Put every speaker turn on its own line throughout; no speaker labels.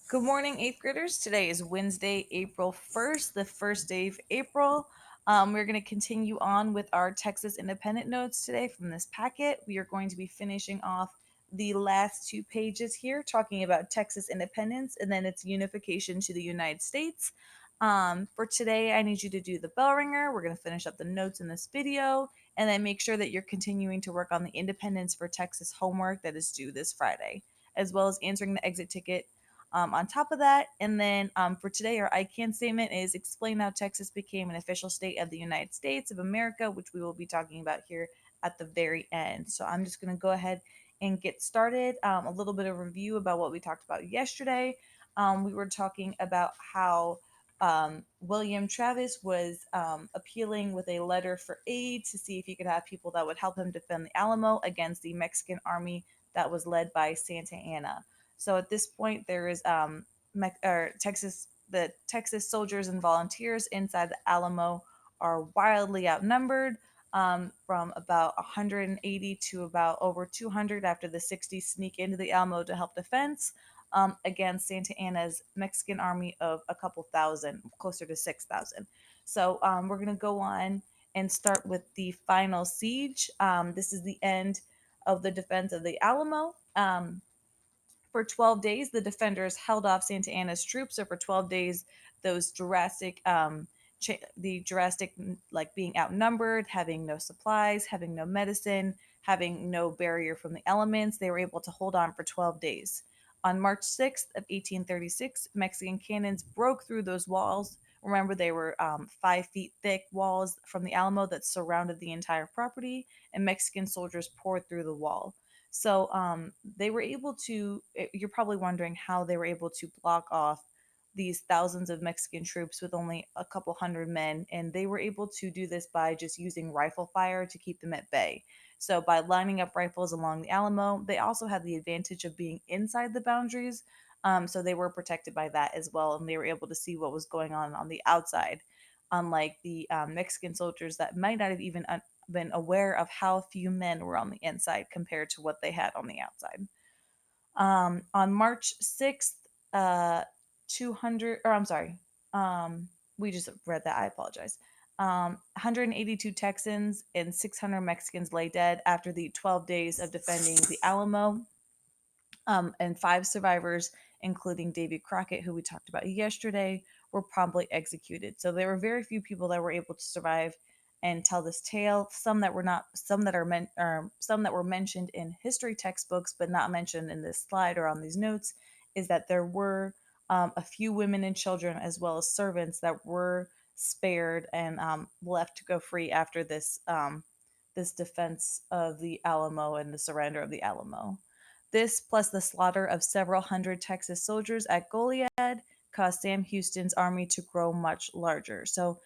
Good morning, eighth graders. Today is Wednesday, April 1st, the first day of April. We're going to continue on with our Texas Independent notes today from this packet. We are going to be finishing off the last two pages here, talking about Texas independence and then its unification to the United States. For today, I need you to do the bell ringer. We're going to finish up the notes in this video and then make sure that you're continuing to work on the Independence for Texas homework that is due this Friday, as well as answering the exit ticket on top of that. And then for today, our I can statement is explain how Texas became an official state of the United States of America, which we will be talking about here at the very end. So I'm just going to go ahead and get started. A little bit of review about what we talked about yesterday. We were talking about how William Travis was appealing with a letter for aid to see if he could have people that would help him defend the Alamo against the Mexican army that was led by Santa Anna. So at this point, there is the Texas soldiers and volunteers inside the Alamo are wildly outnumbered, from about 180 to about over 200 after the 60s sneak into the Alamo to help defense, against Santa Anna's Mexican army of a couple thousand, closer to 6,000. So we're going to go on and start with the final siege. This is the end of the defense of the Alamo. For 12 days, the defenders held off Santa Anna's troops. So for 12 days, those the drastic, like being outnumbered, having no supplies, having no medicine, having no barrier from the elements, they were able to hold on for 12 days. On March 6th of 1836, Mexican cannons broke through those walls. Remember, they were 5 feet thick walls from the Alamo that surrounded the entire property, and Mexican soldiers poured through the wall. So they were able to, you're probably wondering how they were able to block off these thousands of Mexican troops with only a couple hundred men. And they were able to do this by just using rifle fire to keep them at bay. So by lining up rifles along the Alamo, they also had the advantage of being inside the boundaries. So they were protected by that as well. And they were able to see what was going on the outside, unlike the Mexican soldiers that might not have even been aware of how few men were on the inside compared to what they had on the outside. On March 6th, 200, or I'm sorry, we just read that. I apologize. 182 Texans and 600 Mexicans lay dead after the 12 days of defending the Alamo, and five survivors, including David Crockett, who we talked about yesterday, were promptly executed. So there were very few people that were able to survive and tell this tale. Some that were not, some that are meant, or some that were mentioned in history textbooks, but not mentioned in this slide or on these notes, is that there were a few women and children, as well as servants, that were spared and left to go free after this defense of the Alamo and the surrender of the Alamo. This, plus the slaughter of several hundred Texas soldiers at Goliad, caused Sam Houston's army to grow much larger. So,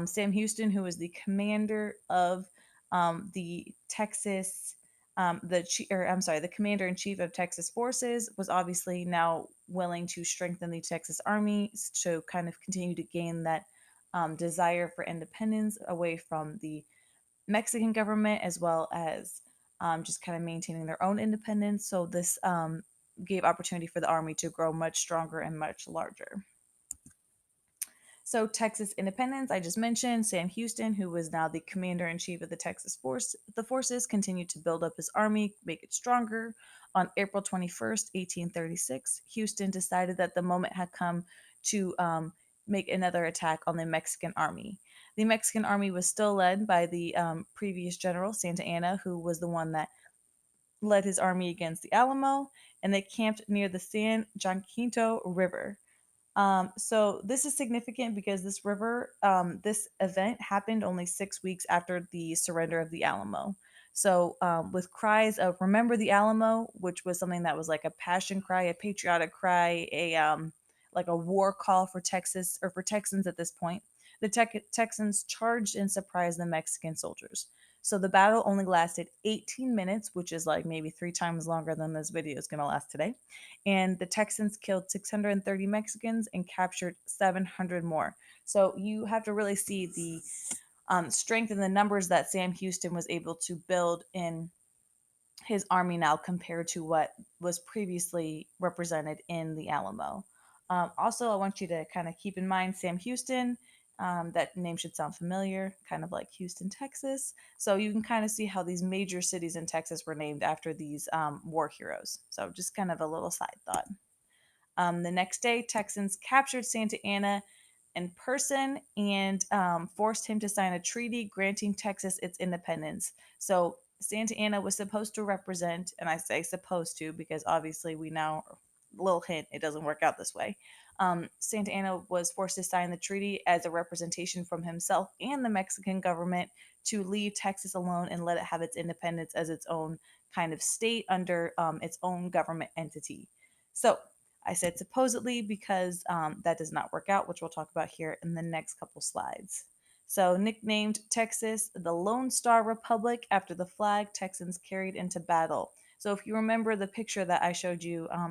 Sam Houston, who was the commander of the Texas, the commander in chief of Texas forces, was obviously now willing to strengthen the Texas army to kind of continue to gain that desire for independence away from the Mexican government, as well as just kind of maintaining their own independence. So this gave opportunity for the army to grow much stronger and much larger. So Texas independence, I just mentioned Sam Houston, who was now the commander in chief of the forces, continued to build up his army, make it stronger. On April 21st, 1836, Houston decided that the moment had come to make another attack on the Mexican army. The Mexican army was still led by the previous general Santa Anna, who was the one that led his army against the Alamo, and they camped near the San Jacinto River. So this is significant because this event happened only 6 weeks after the surrender of the Alamo. So, with cries of "Remember the Alamo," which was something that was like a passion cry, a patriotic cry, a like a war call for Texas or for Texans at this point, the Texans charged and surprised the Mexican soldiers. So the battle only lasted 18 minutes, which is like maybe 3 times longer than this video is going to last today. And the Texans killed 630 Mexicans and captured 700 more. So you have to really see the strength and the numbers that Sam Houston was able to build in his army now compared to what was previously represented in the Alamo. Also, I want you to kind of keep in mind Sam Houston. That name should sound familiar, kind of like Houston, Texas. So you can kind of see how these major cities in Texas were named after these war heroes. So just kind of a little side thought. The next day, Texans captured Santa Anna in person and forced him to sign a treaty granting Texas its independence. So Santa Anna was supposed to represent, and I say supposed to because obviously we now, little hint, it doesn't work out this way. Santa Anna was forced to sign the treaty as a representation from himself and the Mexican government to leave Texas alone and let it have its independence as its own kind of state under its own government entity. So I said supposedly because that does not work out, which we'll talk about here in the next couple slides. So, nicknamed Texas the Lone Star Republic after the flag Texans carried into battle. So, if you remember the picture that I showed you, I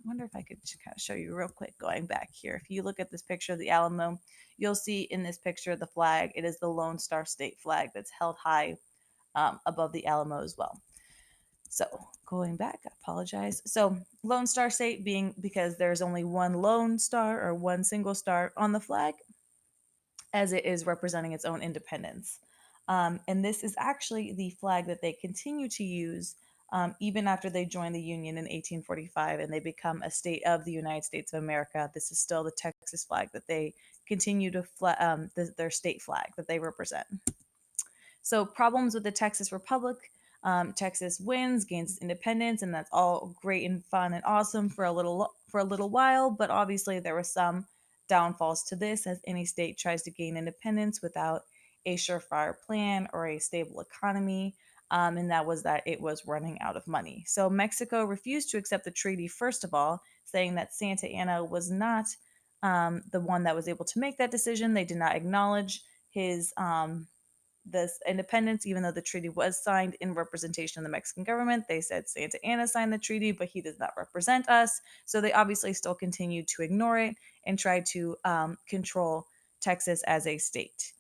wonder if I could just kind of show you real quick going back here. If you look at this picture of the Alamo, you'll see in this picture the flag. It is the Lone Star State flag that's held high above the Alamo as well. So going back, I apologize. So Lone Star State being because there's only one lone star or one single star on the flag, as it is representing its own independence. And this is actually the flag that they continue to use even after they join the Union in 1845 and they become a state of the United States of America. This is still the Texas flag that they continue to their state flag that they represent. So problems with the Texas Republic. Texas wins, gains independence, and that's all great and fun and awesome for a little while. But obviously, there were some downfalls to this, as any state tries to gain independence without a surefire plan or a stable economy. And that was that it was running out of money. So Mexico refused to accept the treaty, first of all, saying that Santa Anna was not the one that was able to make that decision. They did not acknowledge his this independence, even though the treaty was signed in representation of the Mexican government. They said Santa Anna signed the treaty, but he does not represent us. So they obviously still continued to ignore it and try to control Texas as a state.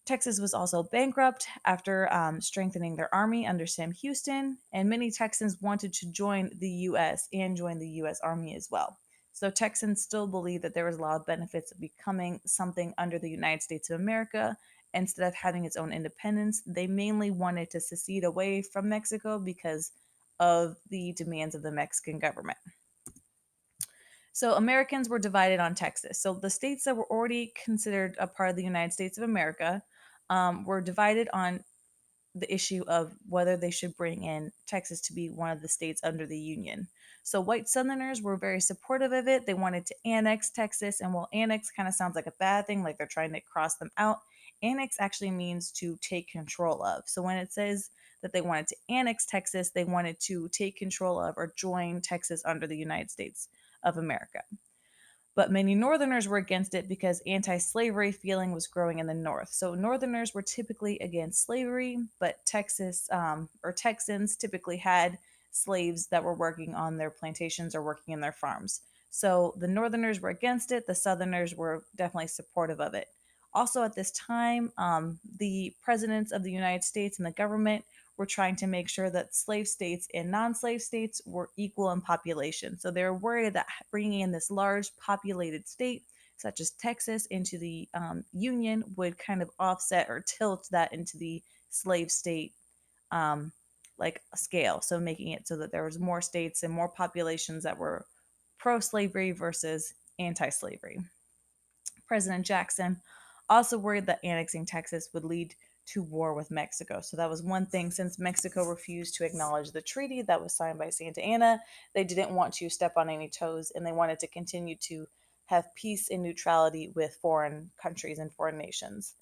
Texas was also bankrupt after strengthening their army under Sam Houston, and many Texans wanted to join the U.S. and join the U.S. Army as well. So Texans still believe that there was a lot of benefits of becoming something under the United States of America instead of having its own independence. They mainly wanted to secede away from Mexico because of the demands of the Mexican government. So Americans were divided on Texas. So the states that were already considered a part of the United States of America were divided on the issue of whether they should bring in Texas to be one of the states under the Union. So white Southerners were very supportive of it. They wanted to annex Texas. And while annex kind of sounds like a bad thing, like they're trying to cross them out, annex actually means to take control of. So when it says that they wanted to annex Texas, they wanted to take control of or join Texas under the United States of America. But many Northerners were against it because anti slavery feeling was growing in the North. So Northerners were typically against slavery, but Texas or Texans typically had slaves that were working on their plantations or working in their farms. So the Northerners were against it, the Southerners were definitely supportive of it. Also, at this time, the presidents of the United States and the government were trying to make sure that slave states and non slave states were equal in population. So they were worried that bringing in this large populated state, such as Texas, into the Union would kind of offset or tilt that into the slave state um, like scale. So making it so that there was more states and more populations that were pro slavery versus anti slavery. President Jackson also worried that annexing Texas would lead to war with Mexico. So that was one thing. Since Mexico refused to acknowledge the treaty that was signed by Santa Anna, they didn't want to step on any toes and they wanted to continue to have peace and neutrality with foreign countries and foreign nations.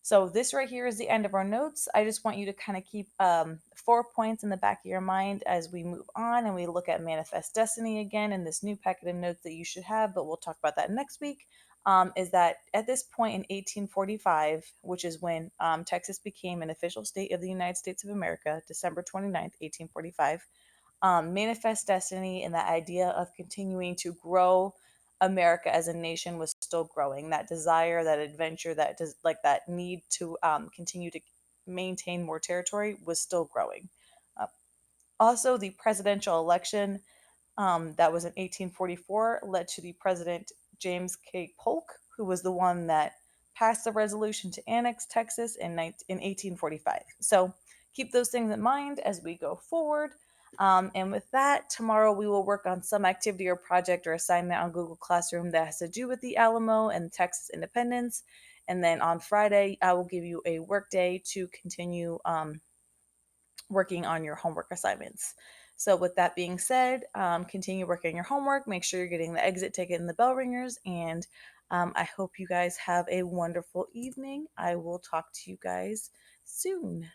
So this right here is the end of our notes. I just want you to kind of keep 4 points in the back of your mind as we move on and we look at Manifest Destiny again in this new packet of notes that you should have, but we'll talk about that next week. Is that at this point in 1845, which is when Texas became an official state of the United States of America, December 29th, 1845, Manifest Destiny and the idea of continuing to grow America as a nation was still growing. That desire, that adventure, that like that need to continue to maintain more territory was still growing. Uh, Also, the presidential election that was in 1844 led to the President James K. Polk, who was the one that passed the resolution to annex Texas in 1845. So keep those things in mind as we go forward. And with that, tomorrow we will work on some activity or project or assignment on Google Classroom that has to do with the Alamo and Texas independence. And then on Friday, I will give you a work day to continue working on your homework assignments. So, with that being said, continue working on your homework. Make sure you're getting the exit ticket and the bell ringers. And I hope you guys have a wonderful evening. I will talk to you guys soon.